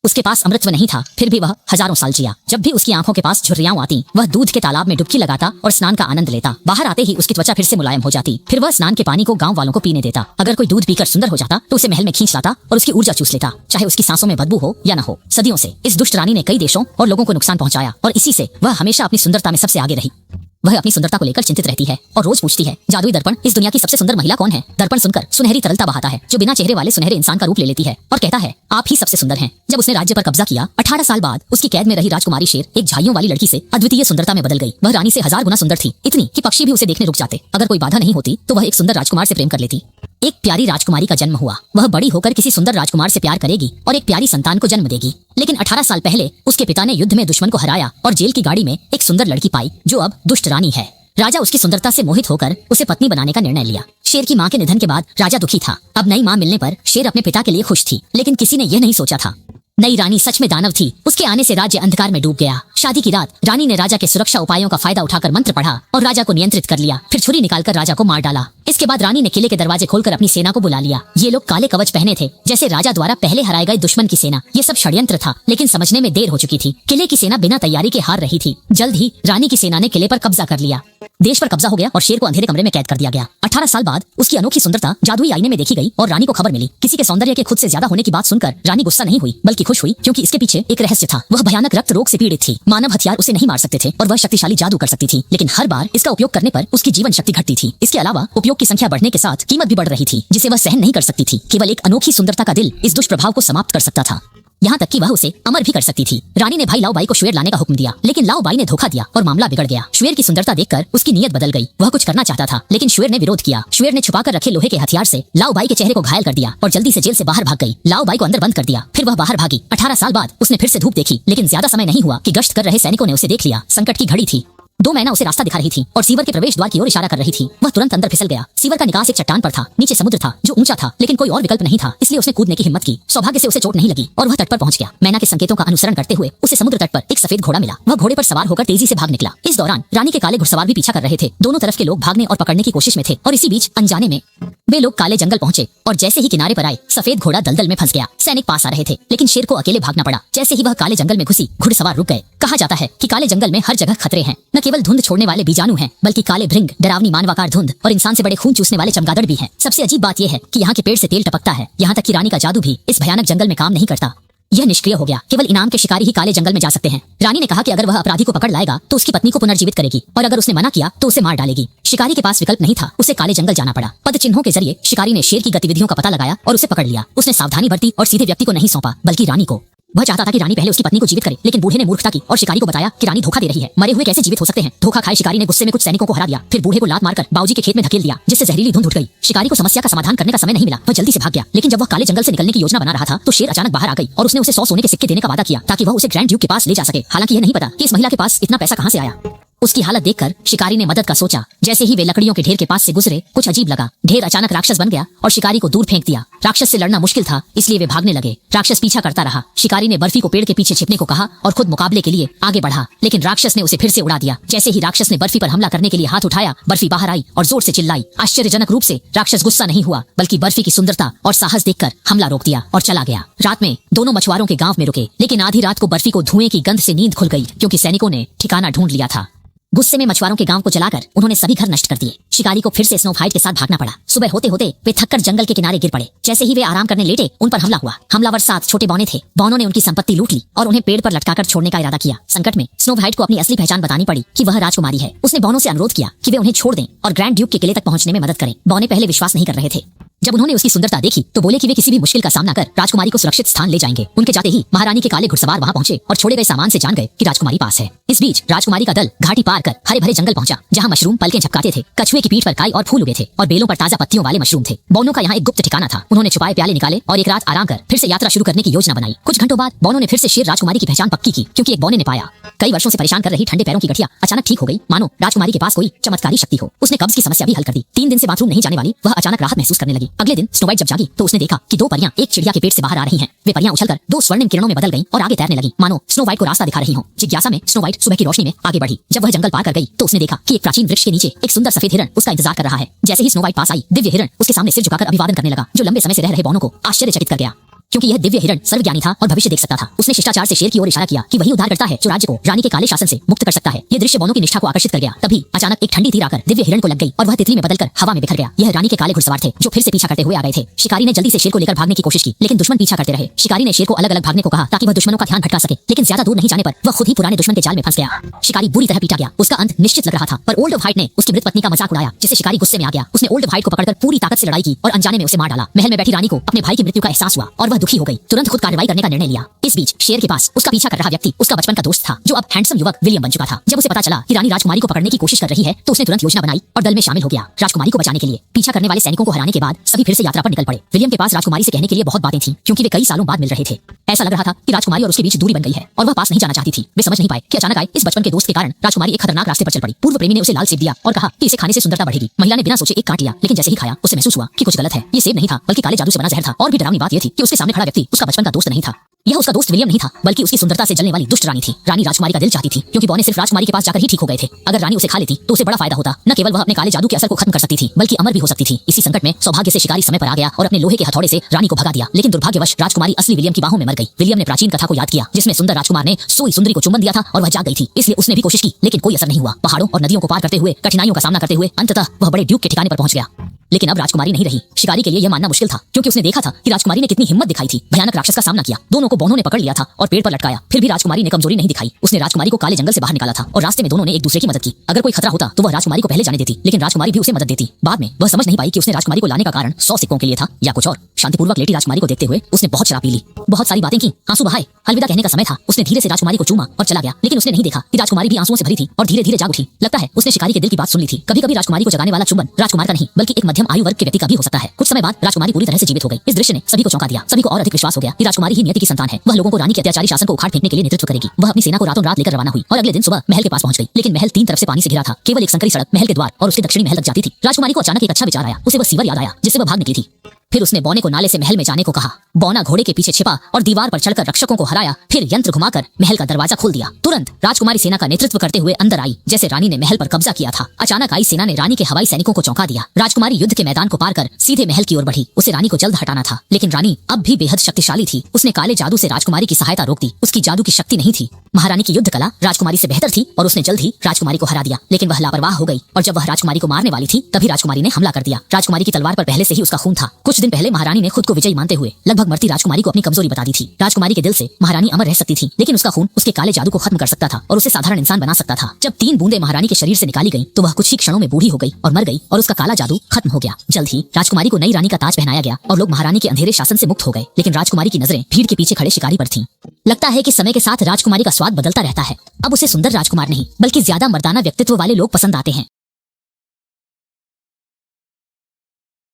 उसके पास अमृतत्व नहीं था, फिर भी वह हजारों साल जिया। जब भी उसकी आंखों के पास झुर्रियां आती, वह दूध के तालाब में डुबकी लगाता और स्नान का आनंद लेता। बाहर आते ही उसकी त्वचा फिर से मुलायम हो जाती। फिर वह स्नान के पानी को गांव वालों को पीने देता। अगर कोई दूध पीकर सुंदर हो जाता तो उसे महल में खींच लाता और उसकी ऊर्जा चूस लेता, चाहे उसकी सांसों में बदबू हो या न हो। सदियों से इस दुष्ट रानी ने कई देशों और लोगों को नुकसान पहुंचाया और इसी से वह हमेशा अपनी सुंदरता में सबसे आगे रही। वह अपनी सुंदरता को लेकर चिंतित रहती है और रोज पूछती है, जादुई दर्पण, इस दुनिया की सबसे सुंदर महिला कौन है? दर्पण सुनकर सुनहरी तरलता बहाता है, जो बिना चेहरे वाले सुनहरे इंसान का रूप ले लेती है और कहता है, आप ही सबसे सुंदर हैं। जब उसने राज्य पर कब्जा किया, 18 साल बाद उसकी कैद में रही राजकुमारी शेर एक झाइयों वाली लड़की से अद्वितीय सुंदरता में बदल गई। वह रानी से 1000 गुना सुंदर थी, इतनी कि पक्षी भी उसे देखने रुक जाते। अगर कोई बाधा नहीं होती तो वह एक सुंदर राजकुमार से प्रेम कर लेती। एक प्यारी राजकुमारी का जन्म हुआ। वह बड़ी होकर किसी सुंदर राजकुमार से प्यार करेगी और एक प्यारी संतान को जन्म देगी। लेकिन 18 साल पहले उसके पिता ने युद्ध में दुश्मन को हराया और जेल की गाड़ी में एक सुंदर लड़की पाई, जो अब दुष्ट रानी है। राजा उसकी सुंदरता से मोहित होकर उसे पत्नी बनाने का निर्णय लिया। शेर की मां के निधन के बाद राजा दुखी था। अब नई मां मिलने पर शेर अपने पिता के लिए खुश थी, लेकिन किसी ने यह नहीं सोचा था नई रानी सच में दानव थी। उसके आने से राज्य अंधकार में डूब गया। शादी की रात रानी ने राजा के सुरक्षा उपायों का फायदा उठाकर मंत्र पढ़ा और राजा को नियंत्रित कर लिया। फिर छुरी निकालकर राजा को मार डाला। इसके बाद रानी ने किले के दरवाजे खोलकर अपनी सेना को बुला लिया। ये लोग काले कवच पहने थे, जैसे राजा द्वारा पहले हराए गए दुश्मन की सेना। ये सब षड्यंत्र था, लेकिन समझने में देर हो चुकी थी। किले की सेना बिना तैयारी के हार रही थी। जल्द ही रानी की सेना ने किले पर कब्जा कर लिया। देश पर कब्जा हो गया और शेर को अंधेरे कमरे में कैद कर दिया गया। 18 साल बाद उसकी अनोखी सुंदरता जादुई आईने में देखी गई और रानी को खबर मिली। किसी के सौंदर्य के खुद से ज्यादा होने की बात सुनकर रानी गुस्सा नहीं हुई, बल्कि खुश हुई, क्योंकि इसके पीछे एक रहस्य था। वह भयानक रक्त रोग से पीड़ित थी। मानव हथियार उसे नहीं मार सकते थे और वह शक्तिशाली जादू कर सकती थी, लेकिन हर बार इसका उपयोग करने पर उसकी जीवन शक्ति घटती थी। इसके अलावा उपयोग की संख्या बढ़ने के साथ कीमत भी बढ़ रही थी, जिसे वह सहन नहीं कर सकती थी। केवल एक अनोखी सुंदरता का दिल इस दुष्प्रभाव को समाप्त कर सकता था। यहाँ तक कि वह उसे अमर भी कर सकती थी। रानी ने भाई लाओ बाई को श्वेर लाने का हुक्म दिया, लेकिन लाओ बाई ने धोखा दिया और मामला बिगड़ गया। श्वेर की सुंदरता देखकर उसकी नीयत बदल गई। वह कुछ करना चाहता था, लेकिन श्वेर ने विरोध किया। श्वेर ने छुपाकर रखे लोहे के हथियार से लाओ बाई के चेहरे को घायल कर दिया और जल्दी से जेल से बाहर भाग गई। लाओ बाई को अंदर बंद कर दिया, फिर वह बाहर भागी। 18 साल बाद उसने फिर से धूप देखी, लेकिन ज्यादा समय नहीं हुआ कि गश्त कर रहे सैनिकों ने उसे देख लिया। संकट की घड़ी थी। 2 मैना उसे रास्ता दिखा रही थी और सीवर के प्रवेश द्वार की ओर इशारा कर रही थी। वह तुरंत अंदर फिसल गया। सीवर का निकास एक चट्टान पर था। नीचे समुद्र था, जो ऊंचा था, लेकिन कोई और विकल्प नहीं था, इसलिए उसने कूदने की हिम्मत की। सौभाग्य से उसे चोट नहीं लगी और वह तट पर पहुंच गया। मैना के संकेतों का अनुसरण करते हुए उसे समुद्र तट पर एक सफेद घोड़ा मिला। वह घोड़े पर सवार होकर तेजी से भाग निकला। इस दौरान रानी के काले घुड़सवार भी पीछा कर रहे थे। दोनों तरफ के लोग भागने और पकड़ने की कोशिश में थे और इसी बीच अनजाने में वे लोग काले जंगल पहुंचे और जैसे ही किनारे पर आए, सफेद घोड़ा दलदल में फंस गया। सैनिक पास आ रहे थे, लेकिन शेर को अकेले भागना पड़ा। जैसे ही वह काले जंगल में घुसी, घुड़सवार रुक गए। कहा जाता है कि काले जंगल में हर जगह खतरे हैं। न केवल धुंध छोड़ने वाले बीजाणु हैं, बल्कि काले भृंग, डरावनी मानवाकार धुंध और इंसान से बड़े खून चूसने वाले चमगादड़ भी हैं। सबसे अजीब बात यह है कि यहाँ के पेड़ से तेल टपकता है। यहाँ तक कि रानी का जादू भी इस भयानक जंगल में काम नहीं करता। यह निष्क्रिय हो गया। केवल इनाम के शिकारी ही काले जंगल में जा सकते हैं। रानी ने कहा कि अगर वह अपराधी को पकड़ लाएगा तो उसकी पत्नी को पुनर्जीवित करेगी, और अगर उसने मना किया तो उसे मार डालेगी। शिकारी के पास विकल्प नहीं था, उसे काले जंगल जाना पड़ा। पद चिन्हों के जरिए शिकारी ने शेर की गतिविधियों का पता लगाया और उसे पकड़ लिया। उसने सावधानी बरती और सीधे व्यक्ति को नहीं सौंपा, बल्कि रानी को। वह चाहता था कि रानी पहले उसकी पत्नी को जीवित करे, लेकिन बूढ़े ने मूर्खता की और शिकारी को बताया कि रानी धोखा दे रही है। मरे हुए कैसे जीवित हो सकते हैं? धोखा खाए शिकारी ने गुस्से में कुछ सैनिकों को हरा दिया, फिर बूढ़े को लात मारकर बाबूजी के खेत में धकेल दिया, जिससे जहरीली धुंध उठ गई। शिकारी को समस्या का समाधान करने का समय नहीं मिला। वह जल्दी से भाग गया, लेकिन जब वह काले जंगल से निकलने की योजना बना रहा था तो शेर अचानक बाहर आ गई और उसने उसे 100 सोने के सिक्के देने का वादा किया, ताकि वह उसे ग्रैंड ड्यूक के पास ले जा सके। हालांकि यह नहीं पता कि इस महिला के पास इतना पैसा कहां से आया। उसकी हालत देखकर शिकारी ने मदद का सोचा। जैसे ही वे लकड़ियों के ढेर के पास से गुजरे, कुछ अजीब लगा। ढेर अचानक राक्षस बन गया और शिकारी को दूर फेंक दिया। राक्षस से लड़ना मुश्किल था, इसलिए वे भागने लगे। राक्षस पीछा करता रहा। शिकारी ने बर्फी को पेड़ के पीछे छिपने को कहा और खुद मुकाबले के लिए आगे बढ़ा, लेकिन राक्षस ने उसे फिर से उड़ा दिया। जैसे ही राक्षस ने बर्फी पर हमला करने के लिए हाथ उठाया, बर्फी बाहर आई और जोर से चिल्लाई। आश्चर्यजनक रूप से राक्षस गुस्सा नहीं हुआ, बल्कि बर्फी की सुंदरता और साहस देखकर हमला रोक दिया और चला गया। रात में दोनों मछुआरों के गांव में रुके, लेकिन आधी रात को बर्फी को धुएं की गंध से नींद खुल गई, क्योंकि सैनिकों ने ठिकाना ढूंढ लिया था। गुस्से में मछुआरों के गांव को जलाकर उन्होंने सभी घर नष्ट कर दिए। शिकारी को फिर से स्नो फाइट के साथ भागना पड़ा। सुबह होते होते वे थककर जंगल के किनारे गिर पड़े। जैसे ही वे आराम करने लेटे, उन पर हमला हुआ। हमलावर 7 छोटे बौने थे। बौनों ने उनकी संपत्ति लूट ली और उन्हें पेड़ पर लटकाकर छोड़ने का इरादा किया। संकट में स्नो वाइट को अपनी असली पहचान बतानी पड़ी कि वह राजकुमारी है। उसने बौनों से अनुरोध किया कि वे उन्हें छोड़ दें और ग्रैंड ड्यूक के किले तक पहुंचने में मदद करें। बौने पहले विश्वास नहीं कर रहे थे। जब उन्होंने उसकी सुंदरता देखी तो बोले कि वे किसी भी मुश्किल का सामना कर राजकुमारी को सुरक्षित स्थान ले जाएंगे। उनके जाते ही महारानी के काले घुड़सवार वहां पहुंचे और छोड़े गए सामान से जान गए कि राजकुमारी पास है। इस बीच राजकुमारी का दल घाटी पार कर हरे भरे जंगल पहुंचा, जहां मशरूम पलकें झपकाते थे। कछुए की पीठ पर काई और फूल उगे थे और बेलों पर ताजा पत्तियों वाले मशरूम थे। बौनों का यहाँ एक गुप्त ठिकाना था। उन्होंने छुपाए प्याले निकाले और एक रात आराम कर फिर से यात्रा शुरू करने की योजना बनाई। कुछ घंटों बाद बौनों ने फिर से शेर राजकुमारी की पहचान पक्की की, क्योंकि एक बौने ने पाया कई वर्षों से परेशान कर रही ठंडे पैरों की गठिया अचानक ठीक हो गई, मानो राजकुमारी के पास कोई चमत्कारी शक्ति हो। उसने कब्ज की समस्या भी हल कर दी। 3 दिन से बाथरूम नहीं जाने वाली वह अचानक राहत महसूस करने लगी। अगले दिन स्नो वाइट जब जागी तो उसने देखा कि 2 परियां एक चिड़िया के पेट से बाहर आ रही हैं। वे परियां उछलकर 2 स्वर्णिम किरणों में बदल गईं और आगे तैरने लगीं, मानो स्नो वाइट को रास्ता दिखा रही हों। जिज्ञासा में स्नो वाइट सुबह की रोशनी में आगे बढ़ी। जब वह जंगल पार कर गई तो उसने देखा कि एक प्राचीन वृक्ष के नीचे एक सुंदर सफेद हिरण उसका इंतजार कर रहा है। जैसे ही स्नो वाइट पास आई, दिव्य हिरण उसके सामने सिर झुकाकर अभिवादन करने लगा, जो लंबे समय से रह रहे बौनों को आश्चर्यचकित कर गया, क्योंकि यह दिव्य हिरण सर्वज्ञानी था और भविष्य देख सकता था। उसने शिष्टाचार से शेर की ओर इशारा किया कि वही उद्धार करता है जो राज्य को रानी के काले शासन से मुक्त कर सकता है। यह दृश्य बौनों की निष्ठा को आकर्षित कर गया। तभी अचानक एक ठंडी तीर आकर दिव्य हिरण को लग गई और वह तितली में बदलकर हवा में बिखर गया। यह रानी के काले घुड़सवार थे जो फिर से पीछा करते हुए आ गए थे। शिकारी ने जल्दी से शेर को लेकर भागने की कोशिश की, लेकिन दुश्मन पीछा करते रहे। शिकारी ने शेर को अलग अलग भागने को कहा ताकि वह दुश्मनों का ध्यान भटका सके, लेकिन ज्यादा दूर नहीं जाने पर वह खुद ही पुराने दुश्मन के जाल में फंस गया। शिकारी बुरी तरह पीटा गया। उसका अंत निश्चित लग रहा था, पर ओल्ड ऑफ हाइट ने उसकी मृत पत्नी का मजाक उड़ाया, जिससे शिकारी गुस्से में आ गया। उसने ओल्ड ऑफ हाइट को पकड़कर पूरी ताकत से लड़ाई की और अनजाने में उसे मार डाला। महल में बैठी रानी को अपने भाई की मृत्यु का एहसास हुआ और वह दुखी हो गई। तुरंत खुद कार्रवाई करने का निर्णय लिया। इस बीच शेर के पास उसका पीछा कर रहा व्यक्ति उसका बचपन का दोस्त था, जो अब हैंडसम युवक विलियम बन चुका था। जब उसे पता चला कि रानी राजकुमारी को पकड़ने की कोशिश कर रही है, तो उसने तुरंत योजना बनाई और दल में शामिल हो गया राजकुमारी को बचाने के लिए। पीछा करने वाले सैनिकों को हराने के बाद सभी फिर से यात्रा पर निकल पड़े। विलियम के पास राजकुमारी से कहने के लिए बहुत बातें थीं, क्योंकि वे कई सालों बाद मिल रहे थे। ऐसा लग रहा था कि राजकुमारी और उसके बीच दूरी बन गई है और वह पास नहीं जाना चाहती थी। वे समझ नहीं पाए कि अचानक आए इस बचपन के दोस्त के कारण राजकुमारी एक खतरनाक रास्ते पर चल पड़ी। पूर्व प्रेमी ने उसे लाल सेब दिया और कहा कि इसे खाने से सुंदरता बढ़ेगी। महिला ने बिना सोचे एक काट लिया, लेकिन जैसे ही खाया उसे महसूस हुआ कि कुछ गलत है। ये सेब नहीं था, बल्कि काले जादू से बना जहर था। और भी डरावनी बात यह थी कि उसके सामने खड़ा व्यक्ति उसका बचपन का दोस्त नहीं था। यह उसका दोस्त विलियम नहीं था, बल्कि उसकी सुंदरता से जलने वाली दुष्ट रानी थी। रानी राजकुमारी का दिल चाहती थी, क्योंकि बौने सिर्फ राजकुमारी के पास जाकर ही ठीक हो गए थे। अगर रानी उसे खा लेती तो उसे बड़ा फायदा होता। न केवल वह अपने काले जादू के असर को खत्म कर सकती थी, बल्कि अमर भी हो सकती थी। इसी संकट में सौभाग्य से शिकारी समय पर आ गया और अपने लोहे के हथौड़े से रानी को भगा दिया। लेकिन दुर्भाग्यवश राजकुमारी असली विलियम की बाहों में मर गई। विलियम ने प्राचीन कथा को याद किया, जिसमें सुंदर राजकुमार ने सोई सुंदरी को चुंबन दिया था और वह जाग गई थी। इसलिए उसने भी कोशिश की, लेकिन कोई असर नहीं हुआ। पहाड़ों और नदियों को पार करते हुए, कठिनाइयों का सामना करते हुए अंततः वह बड़े ड्यूक के ठिकाने पर पहुंच गया। लेकिन अब राजकुमारी नहीं रही। शिकारी के लिए यह मानना मुश्किल था, क्योंकि उसने देखा था कि राजकुमारी ने कितनी हिम्मत दिखाई थी। भयानक राक्षस का सामना किया। दोनों को बौनों ने पकड़ लिया था और पेड़ पर लटकाया। फिर भी राजकुमारी ने कमजोरी नहीं दिखाई। उसने राजकुमारी को काले जंगल से बाहर निकाला था और रास्ते में दोनों ने एक दूसरे की मदद की। अगर कोई खतरा होता तो वह राजकुमारी को पहले जाने देती, लेकिन राजकुमारी भी उसे मदद देती। बाद में वह समझ नहीं पाई कि उसने राजकुमारी को लाने का कारण 100 सिक्कों के लिए था या कुछ और। शांतिपूर्वक लेटी राजकुमारी को देखते हुए उसने बहुत शराब पी ली, बहुत सारी बातें की, आंसू बहाए। अलविदा कहने का समय था। उसने धीरे से राजकुमारी को चूमा और चला गया, लेकिन उसने नहीं देखा कि राजकुमारी भी आंसुओं से भरी थी और धीरे धीरे जाग उठी। लगता है उसने शिकारी के दिल की बात सुन ली थी। कभी कभी राजकुमारी को जगाने वाला चुंबन राजकुमार का नहीं, बल्कि एक मध्यम आयु वर्ग के व्यक्ति का भी हो सकता है। कुछ समय बाद राजकुमारी पूरी तरह से जीवित हो गई। इस दृश्य ने सभी को चौंका दिया। सभी को और अधिक विश्वास हो गया कि राजकुमारी ही नियति की संतान है। वह लोगों को रानी के अत्याचारी शासन को उखाड़ फेंकने के लिए नेतृत्व करेगी। वह अपनी सेना को रातों रात लेकर रवाना हुई और अगले दिन सुबह महल के पास पहुंच गई। लेकिन महल 3 तरफ से पानी से घिरा था। केवल एक संकरी सड़क महल के द्वार और उसके दक्षिणी महल तक जाती थी। राजकुमारी को अचानक एक अच्छा विचार आया। उसे वह सीवर याद आया जिससे वह भाग निकली थी। फिर उसने बौने को नाले से महल में जाने को कहा। बौना घोड़े के पीछे छिपा और दीवार पर चढ़कर रक्षकों को हराया। फिर यंत्र घुमाकर महल का दरवाजा खोल दिया। तुरंत राजकुमारी सेना का नेतृत्व करते हुए अंदर आई, जैसे रानी ने महल पर कब्जा किया था। अचानक आई सेना ने रानी के हवाई सैनिकों को चौंका दिया। राजकुमारी युद्ध के मैदान को पार कर सीधे महल की ओर बढ़ी। उसे रानी को जल्द हटाना था, लेकिन रानी अब भी बेहद शक्तिशाली थी। उसने काले जादू से राजकुमारी की सहायता रोक दी। उसकी जादू की शक्ति नहीं थी। महारानी की युद्ध कला राजकुमारी से बेहतर थी और उसने जल्द ही राजकुमारी को हरा दिया। लेकिन वह लापरवाह हो गई और जब वह राजकुमारी को मारने वाली थी, तभी राजकुमारी ने हमला कर दिया। राजकुमारी की तलवार पर पहले से ही उसका खून था। कुछ दिन पहले महारानी ने खुद को विजयी मानते हुए लगभग मरती राजकुमारी को अपनी कमजोरी बता दी थी। राजकुमारी के दिल से महारानी अमर रह सकती थी, लेकिन उसका खून उसके काले जादू को खत्म कर सकता था और उसे साधारण इंसान बना सकता था। जब 3 बूंदें महारानी के शरीर से निकाली गईं, तो वह कुछ ही क्षणों में बूढ़ी हो गई और मर गई और उसका काला जादू खत्म हो गया। जल्द ही राजकुमारी को नई रानी का ताज पहनाया गया और लोग महारानी के अंधेरे शासन से मुक्त हो गए। लेकिन राजकुमारी की नजरें भीड़ के पीछे खड़े शिकारी पर थीं। लगता है कि समय के साथ राजकुमारी का स्वाद बदलता रहता है। अब उसे सुंदर राजकुमार नहीं, बल्कि ज्यादा मर्दाना व्यक्तित्व वाले लोग पसंद आते हैं।